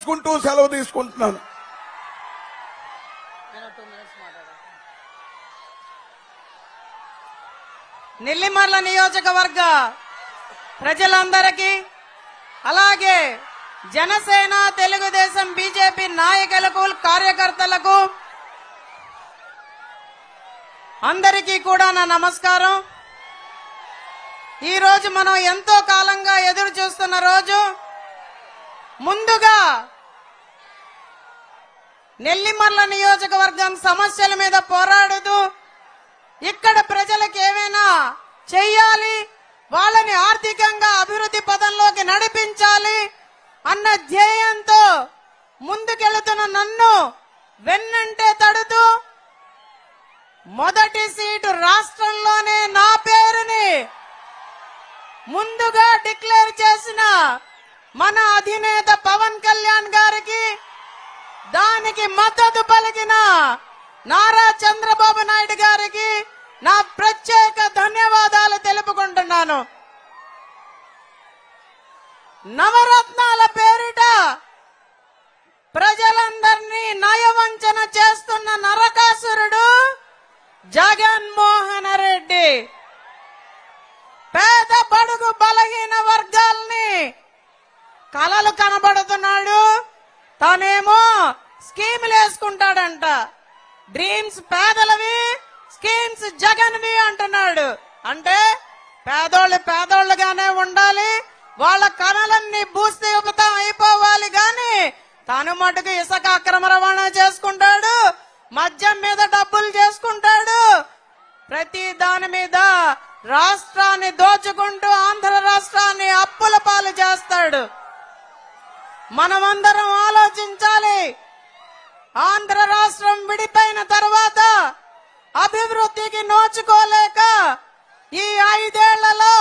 సెలవు తీసుకుంటున్నాను. నెల్లిమర్ల నియోజకవర్గ ప్రజలందరికీ అలాగే జనసేన తెలుగుదేశం బీజేపీ నాయకులకు కార్యకర్తలకు అందరికీ కూడా నా నమస్కారం. ఈ రోజు మనం ఎంతో కాలంగా ఎదురు చూస్తున్న రోజు. ముందుగా నెల్లిమర్ల నియోజకవర్గం సమస్యల మీద పోరాడుతూ ఇక్కడ ప్రజలకు ఏమైనా చెయ్యాలి, వాళ్ళని ఆర్థికంగా అభివృద్ధి పదంలోకి నడిపించాలి అన్న ధ్యేయంతో ముందుకెళ్తున్న నన్ను వెన్నంటే తడుతూ మొదటి సీటు రాష్ట్రంలోనే నా పేరుని ముందుగా డిక్లేర్ చేసిన మన అధినేత పవన్ కళ్యాణ్ గారికి, దానికి మద్దతు పలికిన నారా చంద్రబాబు నాయుడు గారికి నా ప్రత్యేక ధన్యవాదాలు తెలుపుకుంటున్నాను. నవరత్నాల పేరిట ప్రజలందరినీ నయవంచన చేస్తున్న నరకాసురుడు జగన్మోహన్ రెడ్డి పేద బడుగు బలహీన వర్గాల్ని కలలు కనబడుతున్నాడు. తానేమో స్కీములు వేసుకుంటాడంట. డ్రీమ్స్ పేదలవి, స్కీమ్స్ జగన్వి అంటున్నాడు. అంటే పేదోళ్ళు పేదోళ్ళుగానే ఉండాలి, వాళ్ళ కళలన్నీ భూస్థితం అయిపోవాలి గాని తాను మటుకు ఇసుక అక్రమ రవాణా చేసుకుంటాడు, మద్యం మీద డబ్బులు చేసుకుంటాడు, ప్రతి దాని మీద రాష్ట్రాన్ని దోచుకుంటూ ఆంధ్ర రాష్ట్రాన్ని అప్పుల పాలు చేస్తాడు. మనమందరం ఆలోచించాలి. ఆంధ్ర రాష్ట్రం విడిపోయిన తర్వాత అభివృద్ధికి నోచుకోలేక ఈ 5 ఏళ్లలో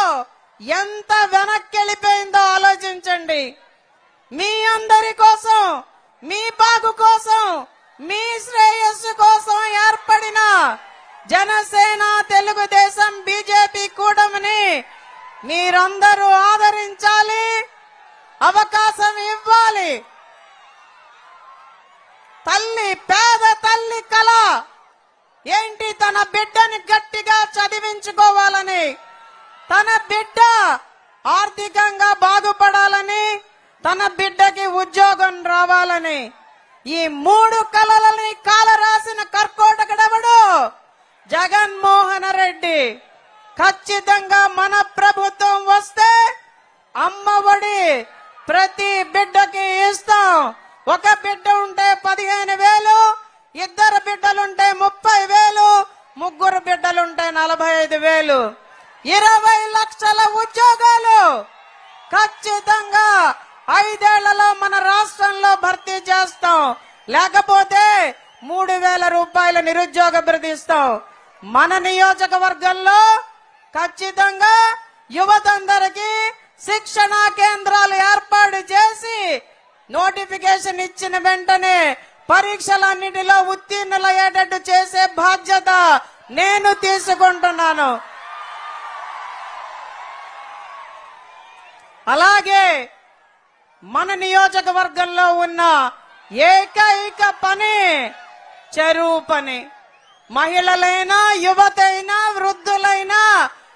ఎంత వెనక్కి వెళ్ళిపోయిందో ఆలోచించండి. మీ అందరి కోసం, మీ బాగు కోసం, మీ శ్రేయస్సు కోసం ఏర్పడిన జనసేన తెలుగుదేశం బీజేపీ కూటమిని మీరందరూ ఆదరించాలి, అవకాశం ఇవ్వాలి. తల్లి, పేద తల్లి కల ఏంటి? తన బిడ్డని గట్టిగా చదివించుకోవాలని, తన బిడ్డ ఆర్థికంగా బాగుపడాలని, తన బిడ్డకి ఉద్యోగం రావాలని. ఈ 3 కలలని కాలరాసిన కర్కోటకుడెవడు? జగన్మోహన్ రెడ్డి. ఖచ్చితంగా మన ప్రభుత్వం వస్తే అమ్మఒడి ప్రతి బిడ్డకి ఇస్తాం. ఒక బిడ్డ ఉంటే 15,000, 2 బిడ్డలుంటే 30,000, 3 బిడ్డలుంటే 45,000, 20 లక్షల ఉద్యోగాలు ఖచ్చితంగా 5 ఏళ్లలో మన రాష్ట్రంలో భర్తీ చేస్తాం. లేకపోతే 3,000 రూపాయల నిరుద్యోగ భృతి ఇస్తాం. మన నియోజకవర్గంలో ఖచ్చితంగా యువతందరికీ శిక్షణా కేంద్రాలు ఏర్పాటు చేసి నోటిఫికేషన్ ఇచ్చిన వెంటనే పరీక్షలన్నిటిలో ఉత్తీర్ణులయ్యేటట్టు చేసే బాధ్యత నేను తీసుకుంటున్నాను. అలాగే మన నియోజకవర్గంలో ఉన్న ఏకైక పని చెరువు పని. మహిళలైనా, యువతైనా, వృద్ధులైనా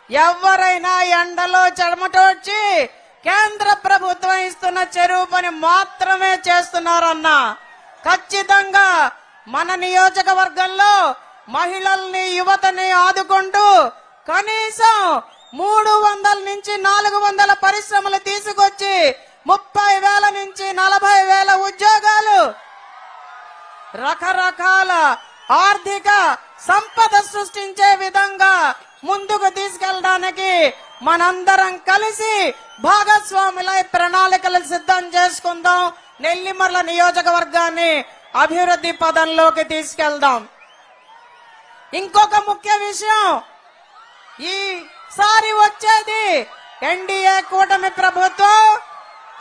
ఎవరైనా ఎండలో చెమటోడ్చి కేంద్ర ప్రభుత్వం ఇస్తున్న చెరువు పని మాత్రమే చేస్తున్నారన్నా. ఖచ్చితంగా మన నియోజకవర్గంలో మహిళల్ని, యువతని ఆదుకుంటూ కనీసం 300 నుంచి 400 పరిశ్రమలు తీసుకొచ్చి 30,000 నుంచి 40,000 ఉద్యోగాలు, రకరకాల ఆర్థిక సంపద సృష్టించే విధంగా ముందుకు తీసుకెళ్ళడానికి మనందరం కలిసి భాగస్వాములై ప్రణాళికలు సిద్ధం చేసుకుందాం. నెల్లిమర్ల నియోజకవర్గాన్ని అభివృద్ధి పదంలోకి తీసుకెళ్దాం. ఇంకొక ముఖ్య విషయం, ఈసారి వచ్చేది ఎన్డీఏ కూటమి ప్రభుత్వం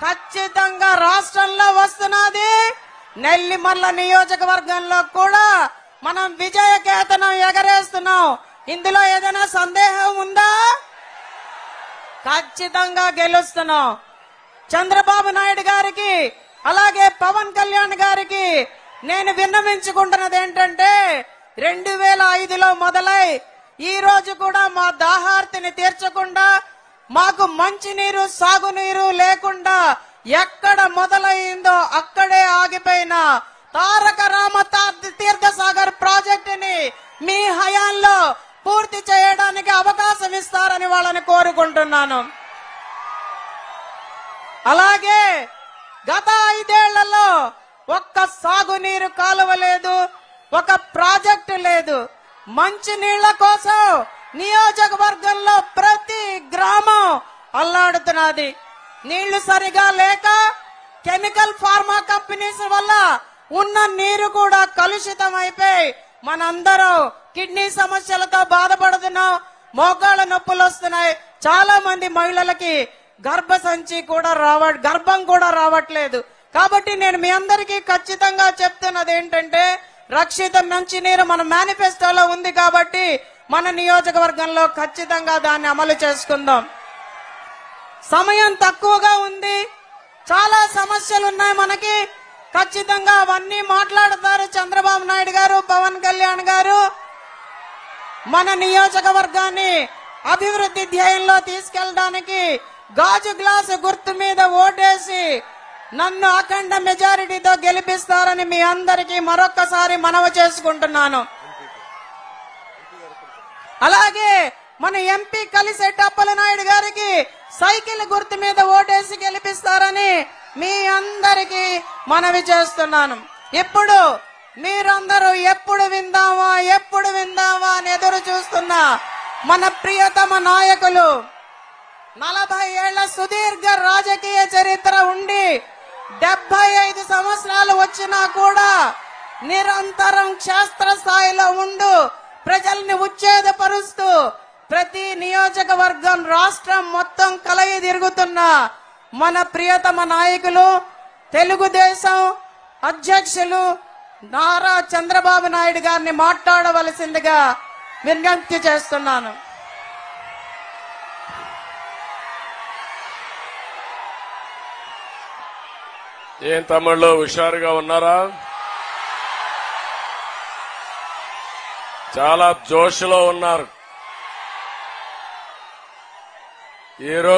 ఖచ్చితంగా రాష్ట్రంలో వస్తున్నది. నెల్లిమర్ల నియోజకవర్గంలో కూడా మనం విజయకేతనం ఎగరేస్తున్నాం. ఇందులో ఏదైనా సందేహం ఉందా? ఖచ్చితంగా గెలుస్తున్నాం. చంద్రబాబు నాయుడు గారికి అలాగే పవన్ కళ్యాణ్ గారికి నేను విన్నవించుకుంటున్నది ఏంటంటే 2005లో మొదలై ఈ రోజు కూడా మా దాహార్తిని తీర్చకుండా మాకు మంచినీరు సాగునీరు లేకుండా ఎక్కడ మొదలైందో అక్కడే ఆగిపోయిన తారక రామ తీర్థసాగర్ ప్రాజెక్టుని మీ హయాంలో పూర్తి చేయడానికి అవకాశం ఇస్తారని వాళ్ళని కోరుకుంటున్నాను. అలాగే గత 5 ఏళ్లలో ఒక్క సాగునీరు కాలువ లేదు, ఒక ప్రాజెక్టు లేదు. మంచినీళ్ల కోసం నియోజకవర్గంలో ప్రతి గ్రామం అల్లాడుతున్నది. నీళ్లు సరిగా లేక కెమికల్ ఫార్మా కంపెనీస్ వల్ల ఉన్న నీరు కూడా కలుషితం అయిపోయి మనందరం కిడ్నీ సమస్యలతో బాధపడుతున్నాం. మోకాళ్ళ నొప్పులు వస్తున్నాయి. చాలా మంది మహిళలకి గర్భం కూడా రావట్లేదు. కాబట్టి నేను మీ అందరికీ ఖచ్చితంగా చెప్తున్నది ఏంటంటే రక్షిత మంచినీరు మన మేనిఫెస్టోలో ఉంది కాబట్టి మన నియోజకవర్గంలో ఖచ్చితంగా దాన్ని అమలు చేసుకుందాం. సమయం తక్కువగా ఉంది, చాలా సమస్యలు ఉన్నాయి మనకి. ఖచ్చితంగా అవన్నీ మాట్లాడతారు చంద్రబాబు నాయుడు గారు, పవన్ కళ్యాణ్ గారు. మన నియోజకవర్గాన్ని అభివృద్ధి ధ్యేయంలో తీసుకెళ్ళడానికి గాజు గ్లాసు గుర్తు మీద ఓటేసి నన్ను అఖండ మెజారిటీతో గెలిపిస్తారని మీ అందరికీ మరొక్కసారి మనవి చేసుకుంటున్నాను. అలాగే మన ఎంపీ కలిసెట్టి అప్పలనాయుడు గారికి సైకిల్ గుర్తు మీద ఓటేసి గెలిపిస్తారని మీ అందరికీ మనవి చేస్తున్నాను. ఇప్పుడు మీరందరూ ఎప్పుడు విందామా అని ఎదురు చూస్తున్న మన ప్రియతమ నాయకులు 40 ఏళ్ల సుదీర్ఘ రాజకీయ చరిత్ర ఉండి 75 సంవత్సరాలు వచ్చినా కూడా నిరంతరం క్షేత్రస్థాయిలో ఉంటూ ప్రజల్ని ఉచ్ఛేదపరుస్తూ ప్రతి నియోజకవర్గం రాష్ట్రం మొత్తం కలయి తిరుగుతున్న మన ప్రియతమ నాయకులు తెలుగుదేశం అధ్యక్షులు నారా చంద్రబాబు నాయుడు గారిని మాట్లాడవలసిందిగా విజ్ఞప్తి చేస్తున్నాను. ఏం తమ్ముళ్ళు హుషారుగా ఉన్నారా? చాలా జోష్లో ఉన్నారు. ఈరోజు